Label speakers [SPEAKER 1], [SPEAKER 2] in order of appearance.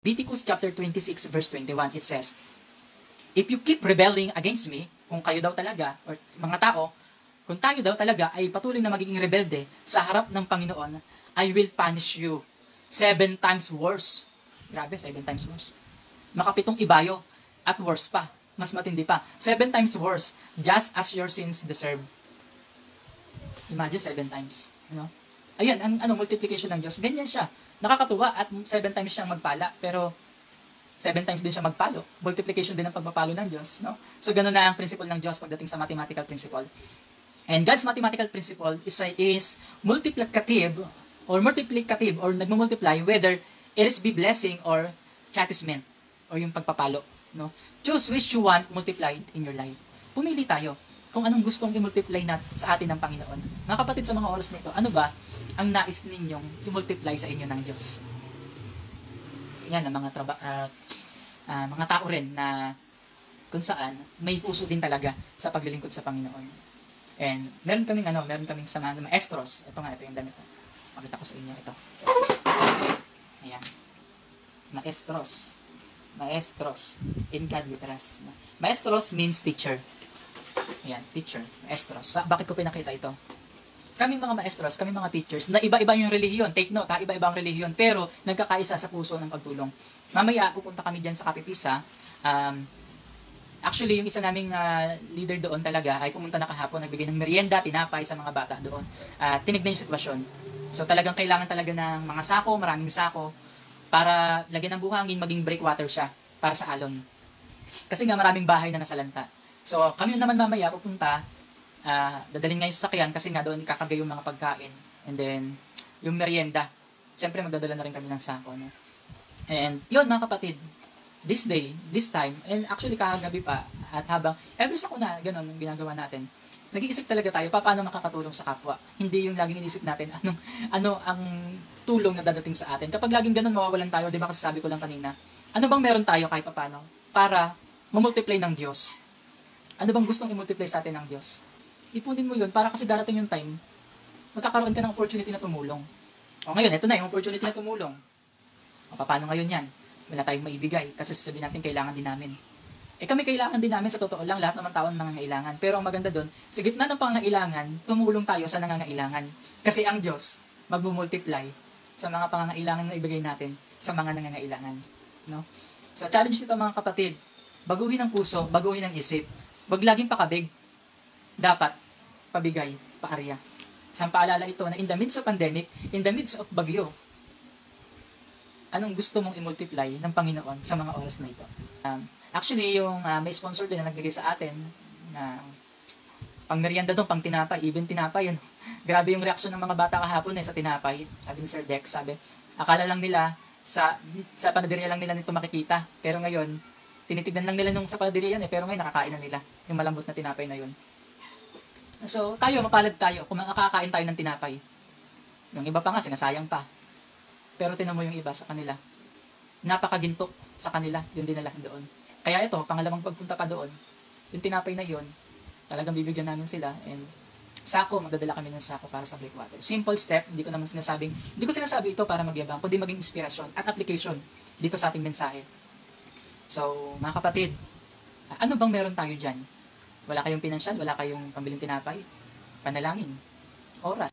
[SPEAKER 1] Leviticus chapter 26 verse 21, it says, if you keep rebelling against me, kung kayo daw talaga, or mga tao, kung tayo daw talaga ay patuloy na magiging rebelde sa harap ng Panginoon, I will punish you 7 times worse. Grabe, 7 times worse. Makapitong ibayo at worse pa. Mas matindi pa. 7 times worse, just as your sins deserve. Imagine 7 times. You know? Ayan, ang multiplication ng Diyos. Ganyan siya. Nakakatuwa at 7 times siyang magpala, pero 7 times din siya magpalo. Multiplication din ang pagpapalo ng Diyos. No? So, ganun na ang principle ng Diyos pagdating sa mathematical principle. And God's mathematical principle is multiplicative or nagmumultiply whether it is be blessing or chastisement or yung pagpapalo. No? Choose which you want multiplied in your life. Pumili tayo kung anong gustong i-multiply sa atin ng Panginoon. Mga kapatid, sa mga oras na ito, ano ba ang nais ninyong i-multiply sa inyo ng Diyos? Yan ang mga mga tao rin na kung saan may puso din talaga sa paglilingkod sa Panginoon. And meron kaming sama ng maestros. Ito yung damit. Makita ko sa inyo ito. Ayan. Maestros. In God we trust. Maestros means teacher. Ayan, teacher, maestros. Bakit ko pinakita ito? Kaming mga maestros, kaming mga teachers, na iba-iba yung relihiyon. Take note, iba-iba ang relihiyon, pero nagkakaisa sa puso ng pagtulong. Mamaya, pupunta kami dyan sa Kapipisa. Actually, yung isa naming leader doon talaga ay pumunta na kahapon, nagbigay ng merienda, tinapay sa mga bata doon. Tinignan yung sitwasyon. So talagang kailangan talaga ng mga sako, maraming sako, para lagyan ng buhangin, maging breakwater siya para sa alon. Kasi nga maraming bahay na nasalanta. So, kami naman mamaya pupunta, dadalhin nga yung sasakyan kasi nga doon ikakagay yung mga pagkain. And then, yung merienda. Siyempre, magdadala na rin kami ng sako. No? And, yun mga kapatid, this time, and actually kahagabi pa, at habang, every sakuna, ganun, yung ginagawa natin, nag-iisip talaga tayo, paano makakatulong sa kapwa. Hindi yung laging inisip natin, ano ang tulong na dadating sa atin. Kapag laging ganun, mawawalan tayo, di ba kasi sabi ko lang kanina, ano bang meron tayo kahit paano para mamultiply ng Diyos? Ano bang gustong i-multiply sa atin ng Diyos? Ipunin mo yun para kasi darating yung time, magkakaroon ka ng opportunity na tumulong. O ngayon, ito na yung opportunity na tumulong. O paano ngayon yan? Wala tayong maibigay kasi sasabihin natin kailangan din namin. Kami kailangan din namin sa totoo lang, lahat naman tao nangangailangan. Pero ang maganda doon, sa gitna ng pangangailangan, tumulong tayo sa nangangailangan. Kasi ang Diyos, magmumultiply sa mga pangangailangan na ibigay natin sa mga nangangailangan. No? So challenge nito mga kapatid, baguhin ang puso, baguhin ang isip. Wag laging pakabig. Dapat pabigay, paarya. Isang paalala ito na in the midst of pandemic, in the midst of bagyo, anong gusto mong i-multiply ng Panginoon sa mga oras na ito? Actually, yung may sponsor din na nagbigay sa atin na pang merienda doon, pang tinapay, even tinapay. Grabe yung reaksyon ng mga bata kahapon sa tinapay. Sabi ni Sir Dex, akala lang nila sa panaderia lang nila nito makikita. Pero ngayon, tinitignan lang nila nung sa panaderia yan pero ngayon nakakain na nila yung malambot na tinapay na yun. So, mapalad tayo kung makakain tayo ng tinapay. Yung iba pa nga, sinasayang pa. Pero tinan mo yung iba sa kanila. Napakaginto sa kanila, yung dinala doon. Kaya ito, pangalawang pagpunta pa doon, yung tinapay na yun, talagang bibigyan namin sila and magdadala kami ng sako para sa breakwater. Simple step, hindi ko sinasabi ito para magyabang, kundi maging inspirasyon at application dito sa ating mensahe. So, mga kapatid, ano bang meron tayo dyan? Wala kayong pinansyal, wala kayong pambiling tinapay, panalangin, oras,